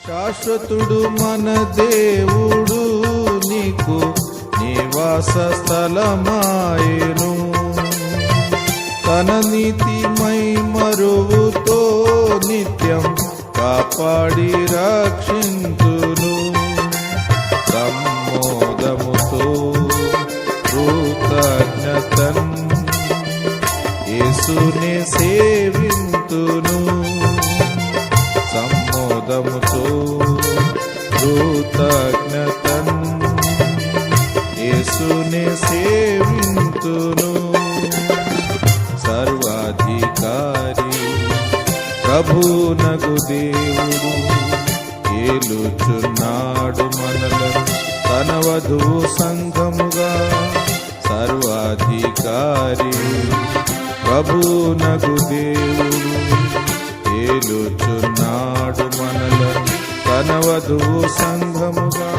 శాశ్వతుడు మన దేవుడు నీకు నివాస స్థలమాయెను. తన నీతిమై మరువుతో నిత్యం కాపాడి రక్షింతును. ప్రమోదముతో కృతజ్ఞతన్ యేసునే సేవింతును. సమ్మోదముతో కృతజ్ఞతన్ యేసునే సేవింతును. సర్వాధికారి ప్రభునగు దేవుడు ఏలుచున్నాడు మనలను తన వధువు సంఘముగా. సర్వాధికారి ప్రభునగు దేవుడు ఏలుచున్నాడు మనలను తన వధువు సంఘముగా.